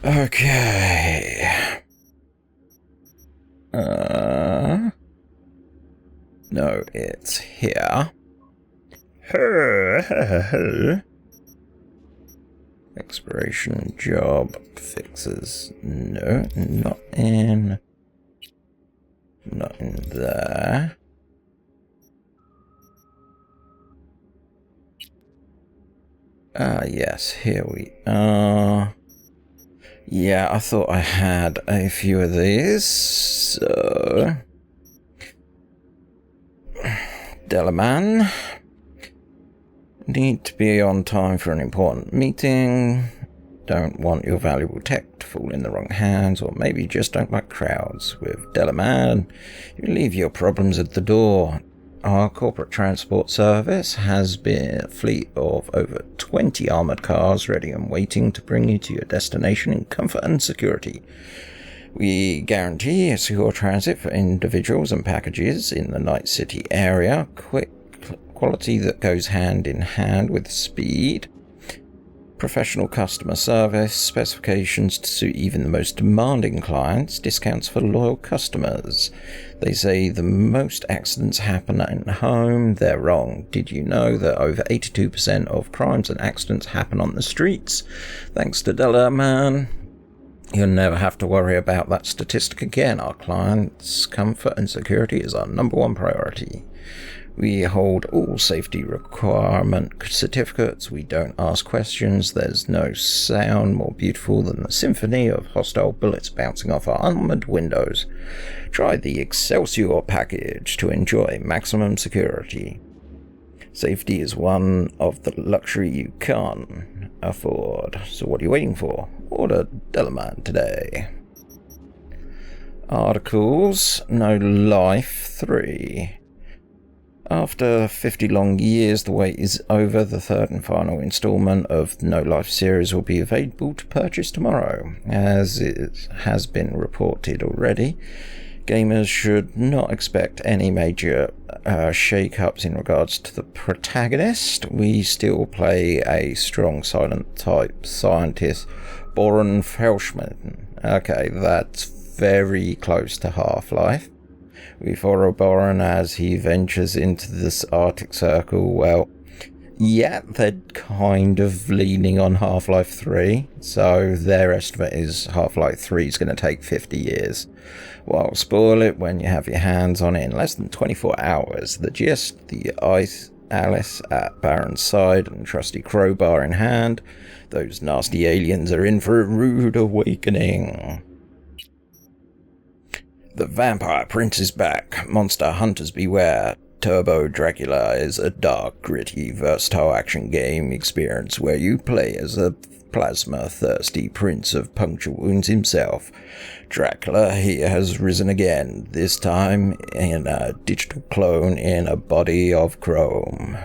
Okay. No, it's here. Expiration job fixes. No, not in there. Yes, here we are. Yeah, I thought I had a few of these, so... Delaman. Need to be on time for an important meeting. Don't want your valuable tech to fall in the wrong hands, or maybe just don't like crowds. With Delaman, you leave your problems at the door. Our corporate transport service has been a fleet of over 20 armoured cars ready and waiting to bring you to your destination in comfort and security. We guarantee a secure transit for individuals and packages in the Night City area, quick quality that goes hand in hand with speed, professional customer service, specifications to suit even the most demanding clients, discounts for loyal customers. They say the most accidents happen at home. They're wrong. Did you know that over 82% of crimes and accidents happen on the streets? Thanks to Delaman, you'll never have to worry about that statistic again. Our clients' comfort and security is our number one priority. We hold all safety requirement certificates. We don't ask questions. There's no sound more beautiful than the symphony of hostile bullets bouncing off our armored windows. Try the Excelsior package to enjoy maximum security. Safety is one of the luxury you can't afford. So what are you waiting for? Order Delaman today. Articles, No Life 3. After 50 long years, the wait is over. The third and final installment of No Life series will be available to purchase tomorrow. As it has been reported already, gamers should not expect any major shake-ups in regards to the protagonist. We still play a strong silent type scientist, Boren Felshman. Okay, that's very close to Half-Life. We follow Boren as he ventures into this Arctic Circle. Well, yeah, they're kind of leaning on Half-Life 3, so their estimate is Half-Life 3 is going to take 50 years. Well, spoil it when you have your hands on it in less than 24 hours. The gist, the ice Alice at Baron's side and trusty crowbar in hand. Those nasty aliens are in for a rude awakening. The Vampire Prince is back. Monster hunters beware. Turbo Dracula is a dark, gritty, versatile action game experience where you play as a plasma-thirsty prince of puncture wounds himself. Dracula here has risen again, this time in a digital clone in a body of chrome.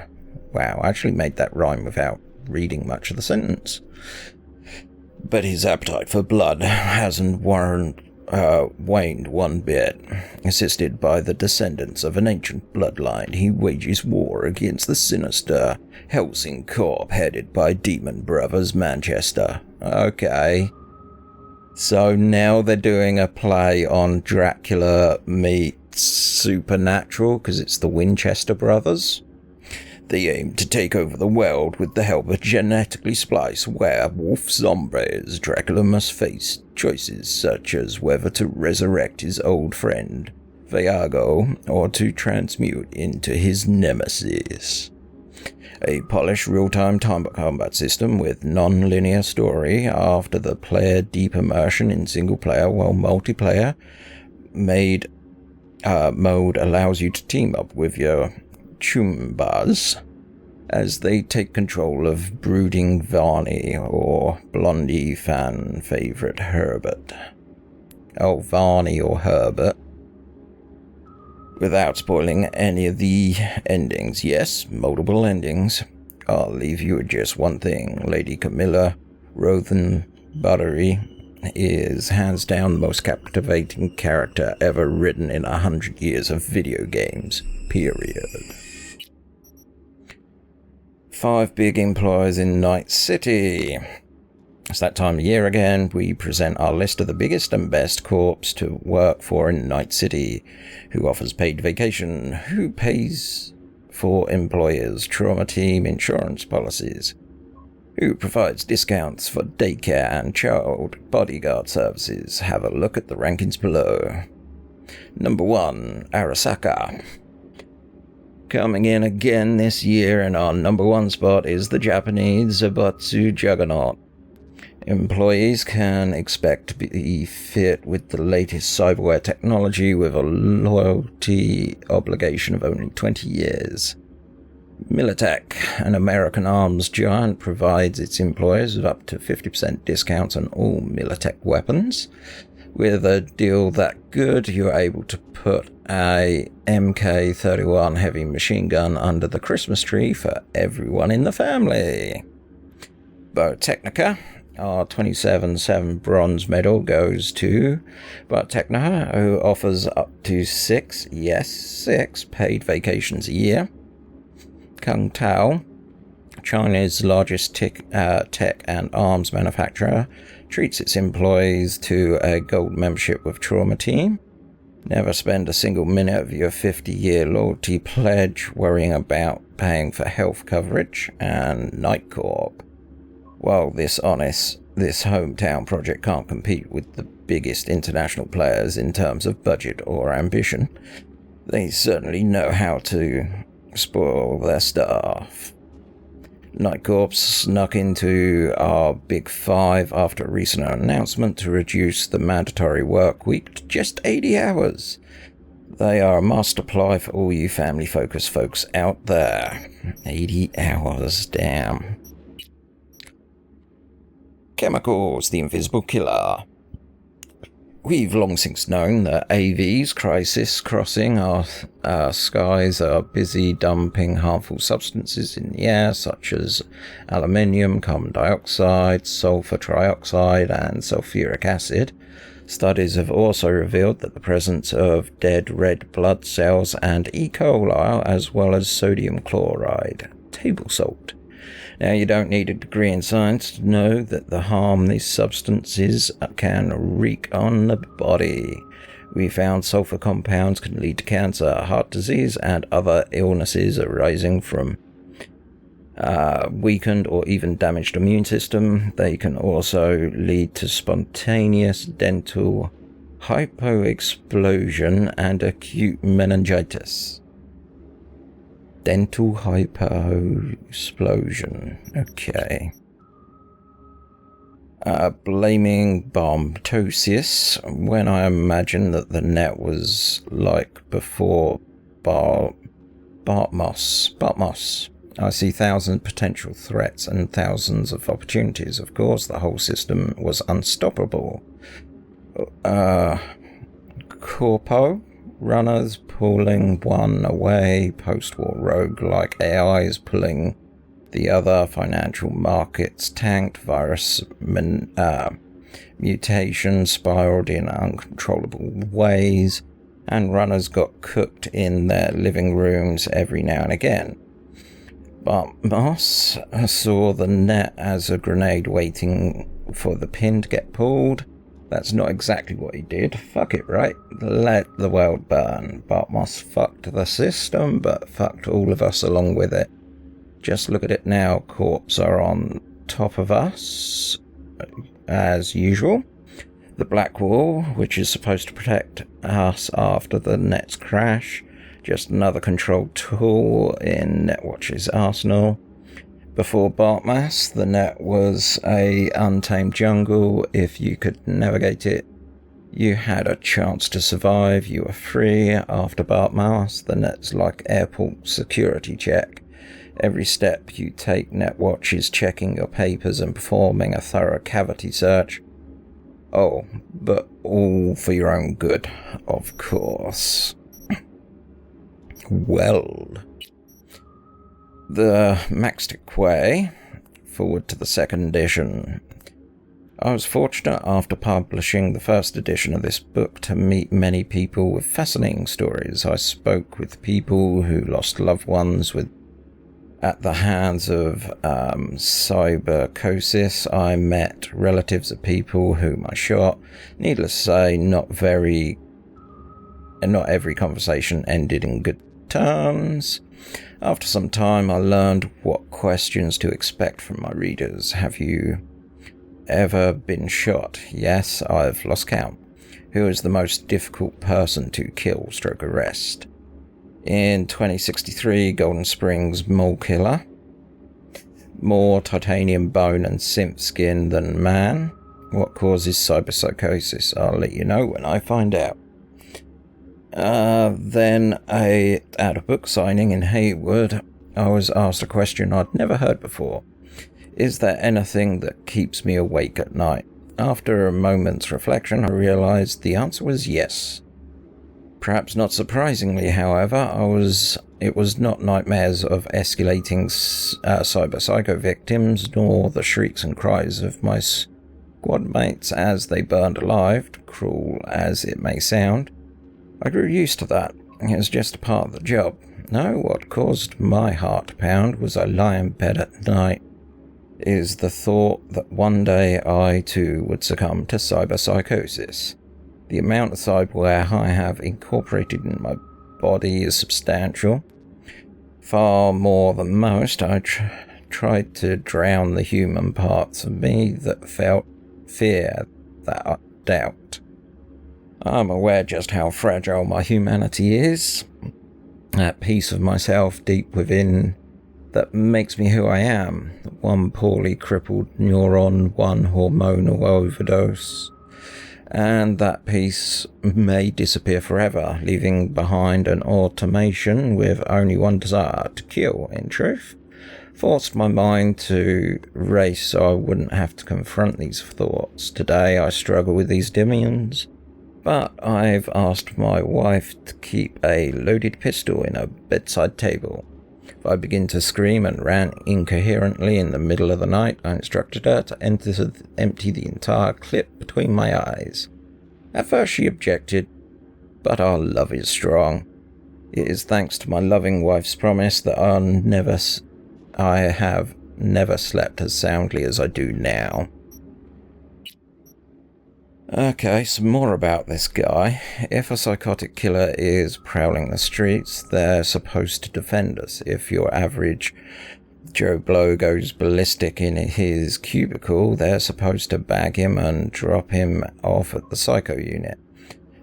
Wow, I actually made that rhyme without reading much of the sentence. But his appetite for blood hasn't waned one bit. Assisted by the descendants of an ancient bloodline, he wages war against the sinister Helsing Corp headed by Demon Brothers Manchester. Okay. So now they're doing a play on Dracula meets Supernatural because it's the Winchester brothers. They aim to take over the world with the help of genetically spliced werewolf zombies. Dracula must face choices such as whether to resurrect his old friend, Viago, or to transmute into his nemesis. A polished real-time combat system with non-linear story after the player deep immersion in single-player, while multiplayer mode allows you to team up with your Chumbas as they take control of brooding Varney or Blondie fan favourite Herbert. Oh, Varney or Herbert. Without spoiling any of the endings, yes, multiple endings, I'll leave you with just one thing. Lady Camilla Rothenbuttery is hands down the most captivating character ever written in 100 years of video games, period. 5 big employers in Night City. It's that time of year again. We present our list of the biggest and best corps to work for in Night City. Who offers paid vacation? Who pays for employers' trauma team insurance policies? Who provides discounts for daycare and child bodyguard services? Have a look at the rankings below. Number 1, Arasaka. Coming in again this year in our number 1 spot is the Japanese Zaibatsu Juggernaut. Employees can expect to be fit with the latest cyberware technology with a loyalty obligation of only 20 years. Militech, an American arms giant, provides its employees with up to 50% discounts on all Militech weapons. With a deal that good, you're able to put a MK31 heavy machine gun under the Christmas tree for everyone in the family. Biotechnica. Our 27/7 bronze medal goes to Biotechnica, who offers up to 6 paid vacations a year. Kung Tao, China's largest tech and arms manufacturer, treats its employees to a gold membership with Trauma Team. Never spend a single minute of your 50-year loyalty pledge worrying about paying for health coverage. And Night Corp. While this hometown project can't compete with the biggest international players in terms of budget or ambition, they certainly know how to spoil their staff. Night Corp snuck into our Big Five after a recent announcement to reduce the mandatory work week to just 80 hours. They are a must apply for all you family-focused folks out there. 80 hours, damn. Chemicals, the invisible killer. We've long since known that AVs, crisis crossing our skies, are busy dumping harmful substances in the air, such as aluminium, carbon dioxide, sulfur trioxide, and sulfuric acid. Studies have also revealed that the presence of dead red blood cells and E. coli, as well as sodium chloride, table salt. Now, you don't need a degree in science to know that the harm these substances can wreak on the body. We found sulfur compounds can lead to cancer, heart disease, and other illnesses arising from weakened or even damaged immune system. They can also lead to spontaneous dental hypoexplosion and acute meningitis. Dental hypoexplosion. Okay. Blaming bombtosis, when I imagine that the net was like before Bartmoss. I see thousands of potential threats and thousands of opportunities. Of course, the whole system was unstoppable. Corpo, runners pulling one away, post-war rogue-like AIs pulling the other, financial markets tanked, virus mutation spiraled in uncontrollable ways, and runners got cooked in their living rooms every now and again. But Moss saw the net as a grenade waiting for the pin to get pulled. That's not exactly what he did. Fuck it, right? Let the world burn. Bartmoss fucked the system, but fucked all of us along with it. Just look at it now. Corps are on top of us, as usual. The Black Wall, which is supposed to protect us after the net's crash. Just another control tool in Netwatch's arsenal. Before Bartmoss, the net was a untamed jungle. If you could navigate it, you had a chance to survive. You were free. After Bartmoss, the net's like airport security check. Every step you take, Netwatch is checking your papers and performing a thorough cavity search. Oh, but all for your own good, of course. Well, the Maxtic Way, forward to the second edition. I was fortunate after publishing the first edition of this book to meet many people with fascinating stories. I spoke with people who lost loved ones with At the hands of cybercosis, I met relatives of people whom I shot. Needless to say, not every conversation ended in good terms. After some time, I learned what questions to expect from my readers. Have you ever been shot? Yes, I've lost count. Who is the most difficult person to kill / arrest? In 2063, Golden Springs Mole Killer. More titanium bone and synth skin than man. What causes cyberpsychosis? I'll let you know when I find out. Then at a book signing in Haywood, I was asked a question I'd never heard before. Is there anything that keeps me awake at night? After a moment's reflection, I realized the answer was yes. Perhaps not surprisingly, however, it was not nightmares of escalating cyber psycho victims, nor the shrieks and cries of my squad mates as they burned alive, cruel as it may sound. I grew used to that. It was just a part of the job. No, what caused my heart to pound was I lie in bed at night is the thought that one day I too would succumb to cyberpsychosis. The amount of cyberware I have incorporated in my body is substantial. Far more than most, I tried to drown the human parts of me that felt fear, that doubt. I'm aware just how fragile my humanity is. That piece of myself deep within that makes me who I am. One poorly crippled neuron, one hormonal overdose. And that piece may disappear forever, leaving behind an automation with only one desire, to kill, in truth. Forced my mind to race so I wouldn't have to confront these thoughts. Today I struggle with these demons, but I've asked my wife to keep a loaded pistol in a bedside table. If I begin to scream and rant incoherently in the middle of the night, I instructed her to empty the entire clip between my eyes. At first she objected, but our love is strong. It is thanks to my loving wife's promise that I have never slept as soundly as I do now. Okay, some more about this guy. If a psychotic killer is prowling the streets, they're supposed to defend us. If your average Joe Blow goes ballistic in his cubicle, they're supposed to bag him and drop him off at the psycho unit.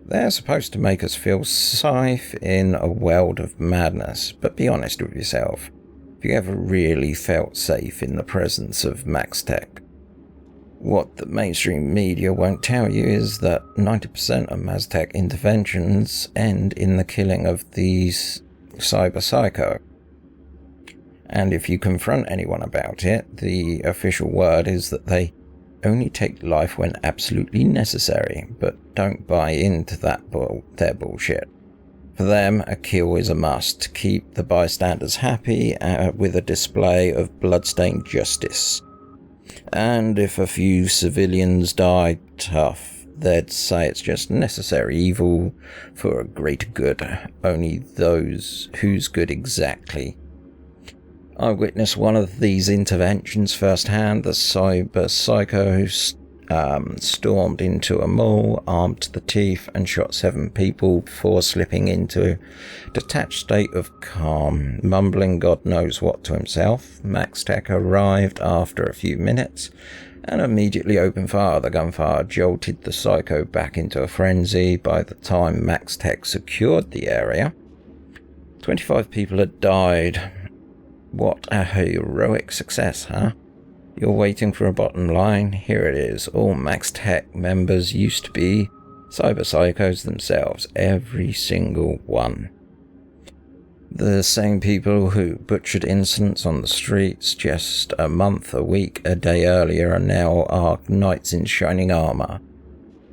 They're supposed to make us feel safe in a world of madness. But be honest with yourself. Have you ever really felt safe in the presence of Max Tech? What the mainstream media won't tell you is that 90% of Maztec interventions end in the killing of these cyber psycho. And if you confront anyone about it, the official word is that they only take life when absolutely necessary, but don't buy into their bullshit. For them, a kill is a must to keep the bystanders happy with a display of bloodstained justice. And if a few civilians die, tough, they'd say it's just necessary evil for a greater good, only those whose good exactly. I witnessed one of these interventions firsthand. The cyber psycho stormed into a mall, armed to the teeth, and shot 7 people before slipping into a detached state of calm, mumbling God knows what to himself. Max Tech arrived after a few minutes and immediately opened fire. The gunfire jolted the psycho back into a frenzy. By the time Max Tech secured the area, 25 people had died. What a heroic success, huh? You're waiting for a bottom line? Here it is. All Max Tech members used to be cyber psychos themselves. Every single one. The same people who butchered innocents on the streets just a month, a week, a day earlier are now our knights in shining armour.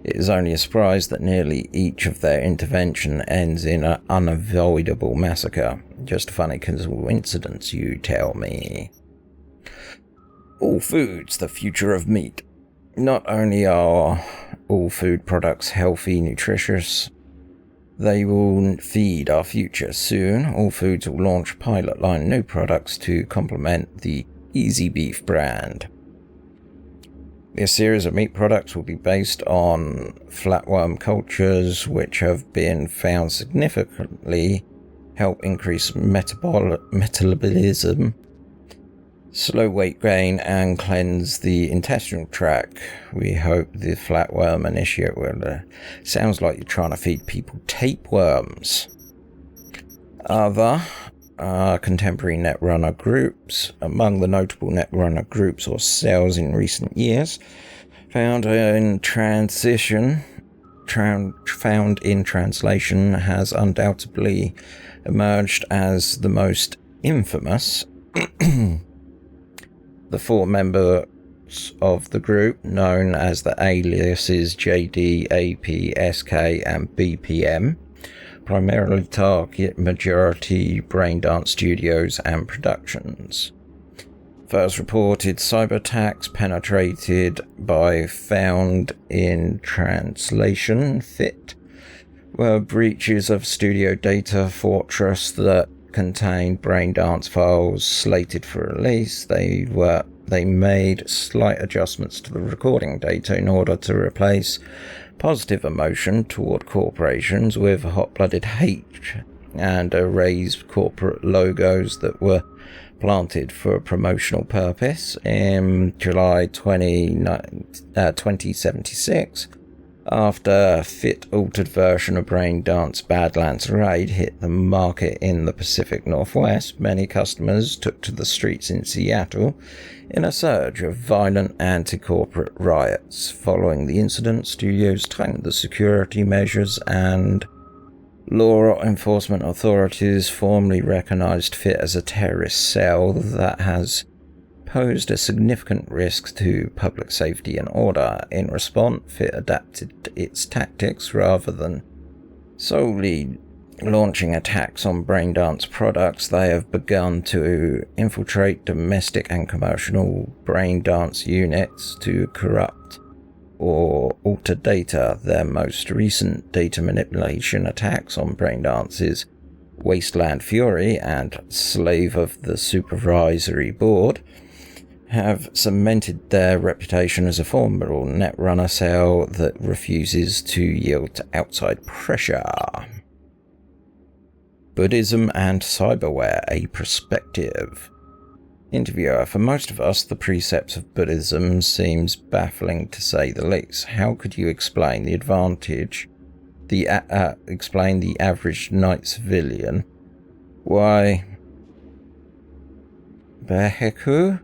It is only a surprise that nearly each of their intervention ends in an unavoidable massacre. Just a funny coincidence, you tell me. All foods, the future of meat. Not only are all food products healthy, nutritious, They will feed our future. Soon, all foods will launch pilot line new products to complement the Easy Beef brand. This series of meat products will be based on flatworm cultures, which have been found significantly help increase metabolism, slow weight gain, and cleanse the intestinal tract. We hope the flatworm initiate will... sounds like you're trying to feed people tapeworms. Other contemporary netrunner groups. Among the notable netrunner groups or cells in recent years, found in translation, has undoubtedly emerged as the most infamous. The 4 members of the group, known as the aliases JD, AP, SK, and BPM, primarily target majority braindance studios and productions. First reported cyber attacks penetrated by found in translation fit were breaches of studio data fortress that contained braindance files slated for release. They made slight adjustments to the recording data in order to replace positive emotion toward corporations with hot-blooded hate and erased corporate logos that were planted for a promotional purpose. In July 2076, after a fit-altered version of Braindance Badlands Raid hit the market in the Pacific Northwest, many customers took to the streets in Seattle in a surge of violent anti-corporate riots. Following the incident, studios tightened the security measures, and law enforcement authorities formally recognized FIT as a terrorist cell that has posed a significant risk to public safety and order. In response, FIT adapted its tactics. Rather than solely launching attacks on Braindance products, they have begun to infiltrate domestic and commercial Braindance units to corrupt or alter data. Their most recent data manipulation attacks on Braindance's Wasteland Fury and Slave of the Supervisory Board have cemented their reputation as a formidable netrunner cell that refuses to yield to outside pressure. Buddhism and cyberware, a perspective. Interviewer: for most of us, the precepts of Buddhism seems baffling to say the least. How could you explain the explain the average night civilian why Beheku,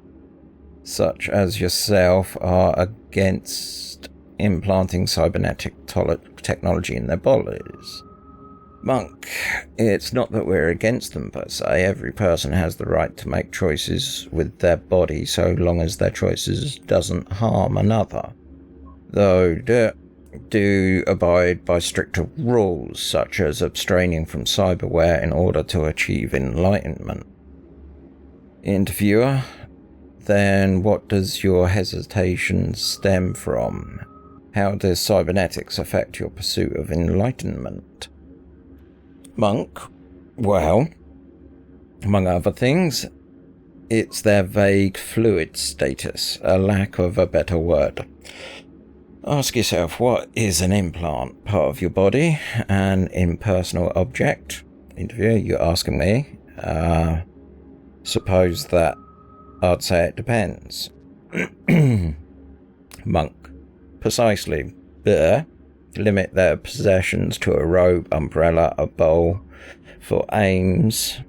such as yourself, are against implanting cybernetic technology in their bodies? Monk: it's not that we're against them per se. Every person has the right to make choices with their body so long as their choices doesn't harm another, though do abide by stricter rules, such as abstraining from cyberware in order to achieve enlightenment. Interviewer: then what does your hesitation stem from? How does cybernetics affect your pursuit of enlightenment? Monk: well, among other things, it's their vague fluid status, a lack of a better word. Ask yourself, what is an implant? Part of your body? An impersonal object? Interviewer: you're asking me? Suppose that I'd say it depends. Monk: precisely. Limit their possessions to a robe, umbrella, a bowl for aims.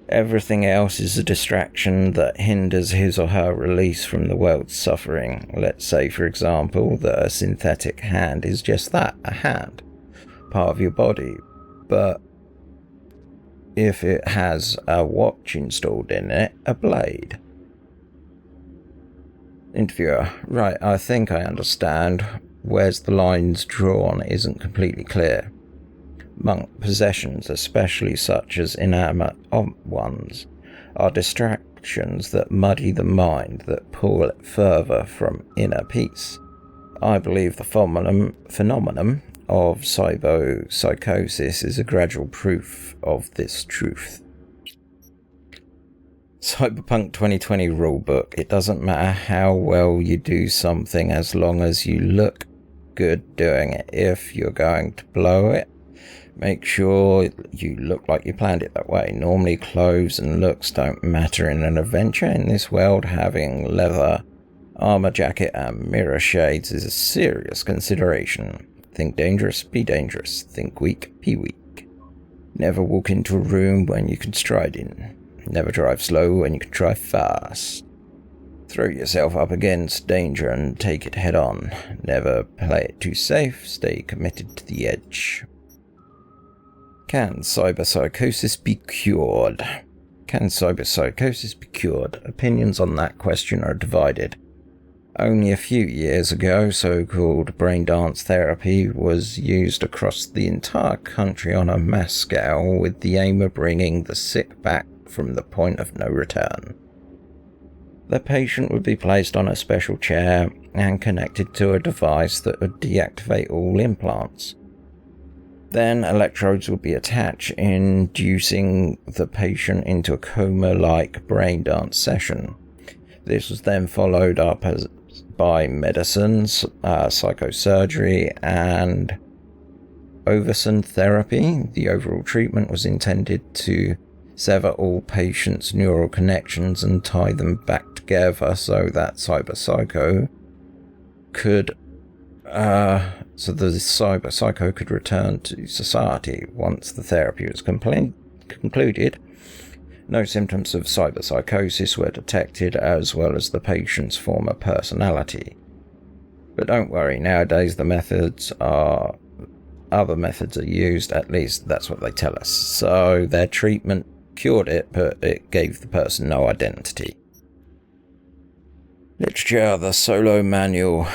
Everything else is a distraction that hinders his or her release from the world's suffering. Let's say, for example, that a synthetic hand is just that, a hand, part of your body. But if it has a watch installed in it, a blade. Interviewer: right, I think I understand. Where's the lines drawn isn't completely clear. Monk: possessions, especially such as inanimate ones, are distractions that muddy the mind, that pull it further from inner peace. I believe the phenomenon of cyberpsychosis is a gradual proof of this truth. Cyberpunk 2020 rulebook. It doesn't matter how well you do something as long as you look good doing it. If you're going to blow it, make sure you look like you planned it that way. Normally clothes and looks don't matter in an adventure. In this world, having leather, armor jacket and mirror shades is a serious consideration. Think dangerous, be dangerous. Think weak, be weak. Never walk into a room when you can stride in. Never drive slow when you can drive fast. Throw yourself up against danger and take it head on. Never play it too safe, stay committed to the edge. Can cyberpsychosis be cured? Can cyberpsychosis be cured? Opinions on that question are divided. Only a few years ago, so-called brain dance therapy was used across the entire country on a mass scale with the aim of bringing the sick back from the point of no return. The patient would be placed on a special chair and connected to a device that would deactivate all implants. Then electrodes would be attached, inducing the patient into a coma-like brain dance session. This was then followed up by medicines, psychosurgery, and Overson therapy. The overall treatment was intended to sever all patients' neural connections and tie them back together so that the cyber psycho could return to society. Once the therapy was concluded, no symptoms of cyberpsychosis were detected, as well as the patient's former personality. But don't worry, nowadays other methods are used, at least that's what they tell us. So their treatment cured it, but it gave the person no identity. Literature, the Solo Manual.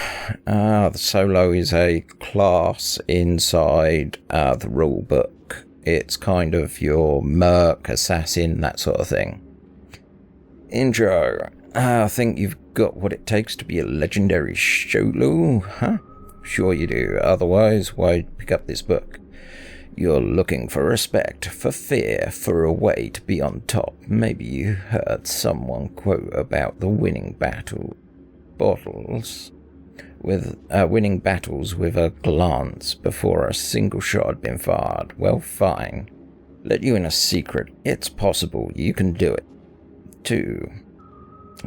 The Solo is a class inside the rule book. It's kind of your merc, assassin, that sort of thing. Intro. I think you've got what it takes to be a legendary Sholu, huh? Sure you do, otherwise why pick up this book? You're looking for respect, for fear, for a way to be on top. Maybe you heard someone quote about the winning battles with a glance before a single shot had been fired. Well, fine. Let you in a secret. It's possible you can do it, too.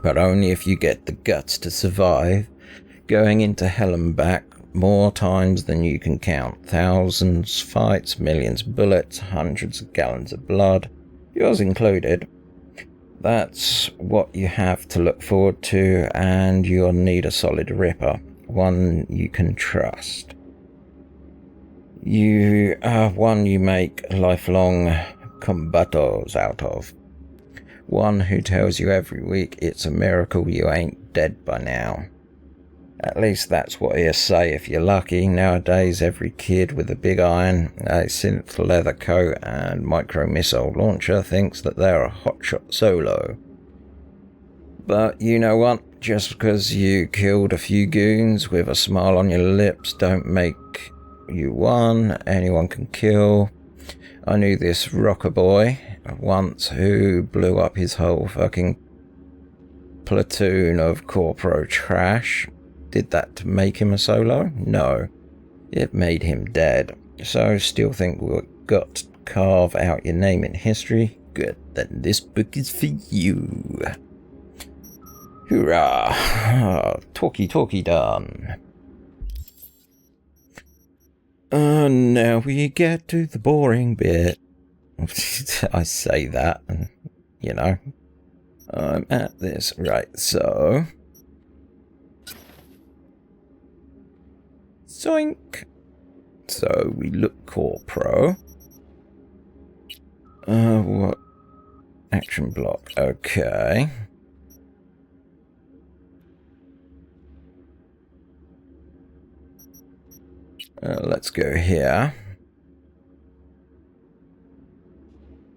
But only if you get the guts to survive, going into hell and back more times than you can count. Thousands fights, millions of bullets, hundreds of gallons of blood, yours included. That's what you have to look forward to, and you'll need a solid ripper, one you can trust. One you make lifelong combatos out of. One who tells you every week it's a miracle you ain't dead by now. At least that's what he'll say if you're lucky. Nowadays, every kid with a big iron, a synth leather coat and micro-missile launcher thinks that they're a hotshot solo. But you know what? Just because you killed a few goons with a smile on your lips don't make you one anyone can kill. I knew this rocker boy once who blew up his whole fucking platoon of corporo trash. Did that to make him a solo? No. It made him dead. So still think we've got to carve out your name in history? Good, then this book is for you. Hoorah! Talky done. Now we get to the boring bit. I say that, and, you know, I'm at this. Right, so... Zoink. So we look corpro. What? Action block. Okay. Let's go here.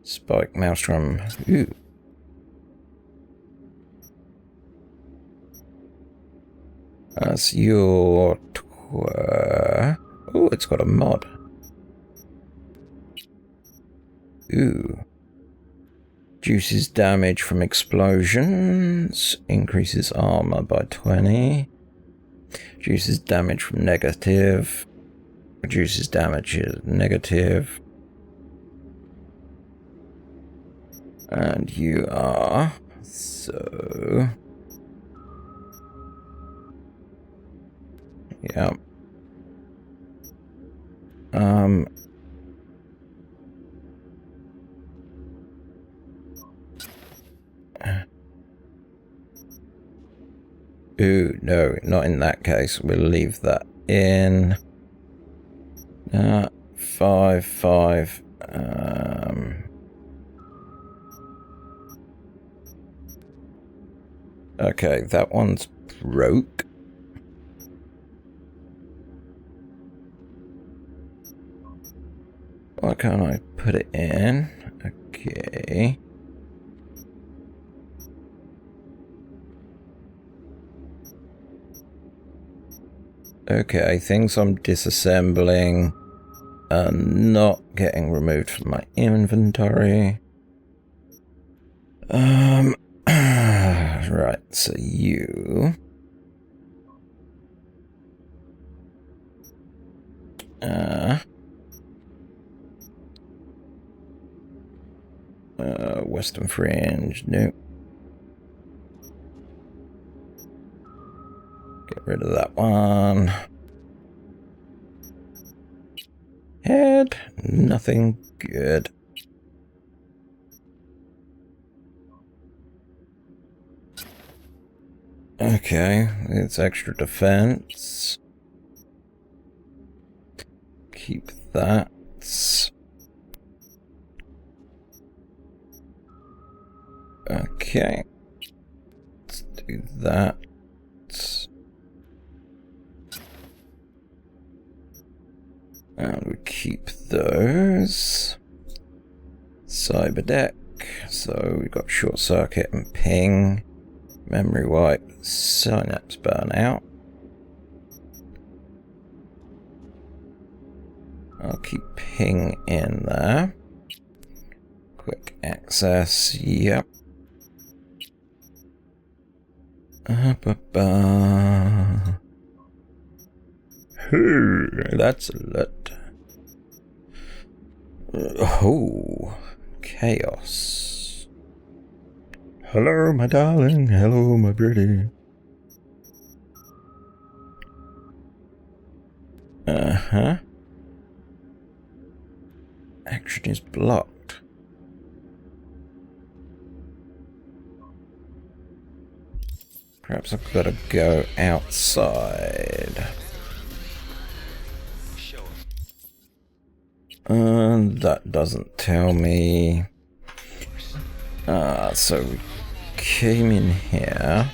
Spike Maelstrom. Ooh. That's your... Ooh, Oh, it's got a mod. Ooh. Reduces damage from explosions. Increases armor by 20. Reduces damage from negative. Reduces damage negative. And you are... So... Yeah. Ooh, no, not in that case. We'll leave that in. 5. Okay, that one's broke. Why can't I put it in? Okay. Okay, things I'm disassembling are not getting removed from my inventory. Right, so you... Western Fringe, nope. Get rid of that one. Head, nothing good. Okay, it's extra defense. Keep that. Okay. Let's do that. And we keep those. Cyber deck. So we've got short circuit and ping. Memory wipe. Synapse burnout. I'll keep ping in there. Quick access. Yep. That's a lot. Oh, chaos. Hello, my darling. Hello, my pretty. Action is blocked. Perhaps I've got to go outside. That doesn't tell me. So we came in here.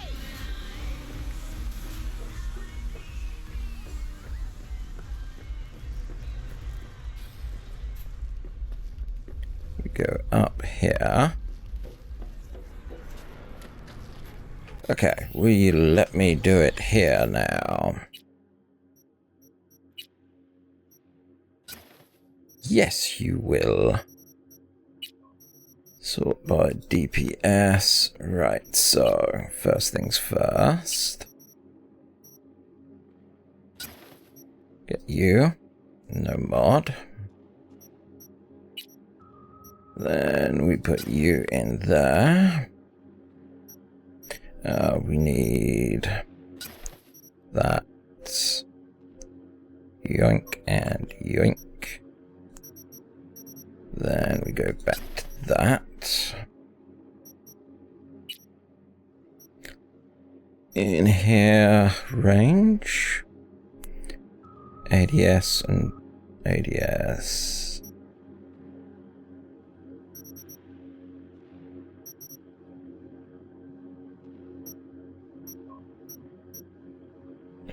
We go up here. Okay, will you let me do it here now? Yes, you will. Sort by DPS. Right, so first things first. Get you. No mod. Then we put you in there. We need that. Yoink and yoink. Then we go back to that. In here, range. ADS and ADS.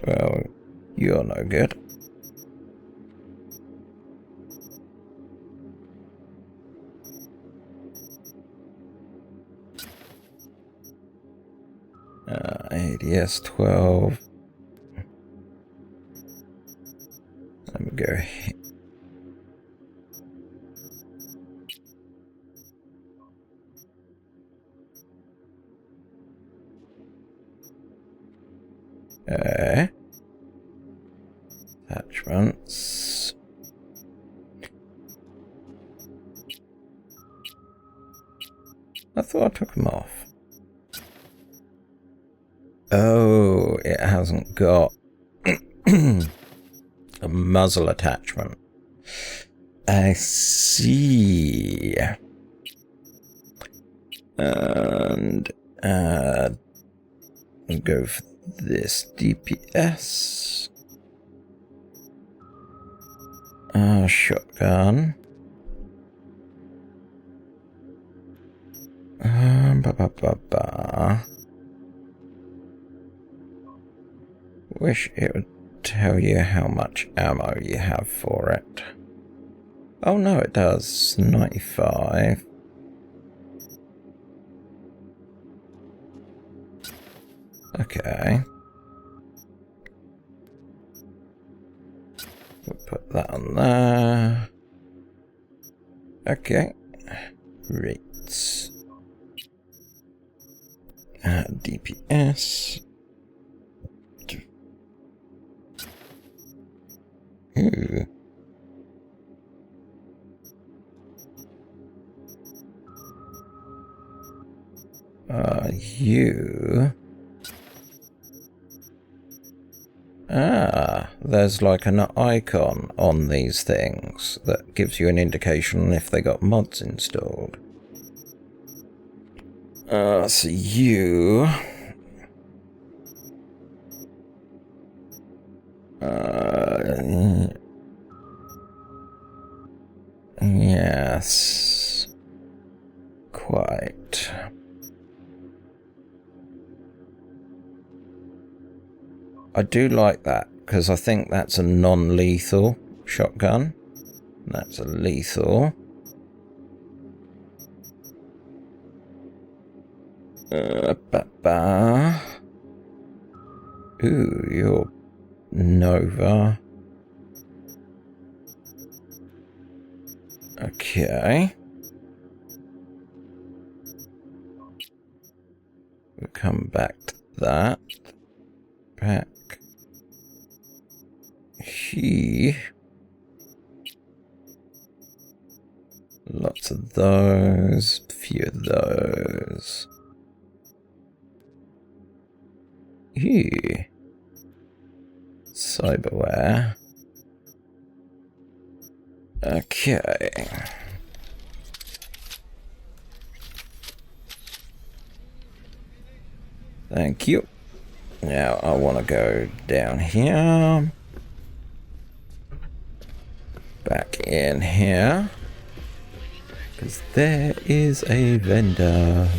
Well, you're no good. ADS 12. Let me go here. Attachments. I thought I took them off. Oh, it hasn't got a muzzle attachment. I see. And we'll go for this DPS. Shotgun. Wish it would tell you how much ammo you have for it. Oh no, it does. 95. Okay. We'll put that on there. Okay. Rates. DPS. Ooh. You. There's like an icon on these things that gives you an indication if they got mods installed. So you... yes. Quite. I do like that, because I think that's a non-lethal shotgun. That's a lethal. Ooh, you're Nova. Okay. We'll come back to that. Back. Lots of those, few of those. Cyberware. Okay. Thank you. Now I want to go down here. Back in here. Because there is a vendor.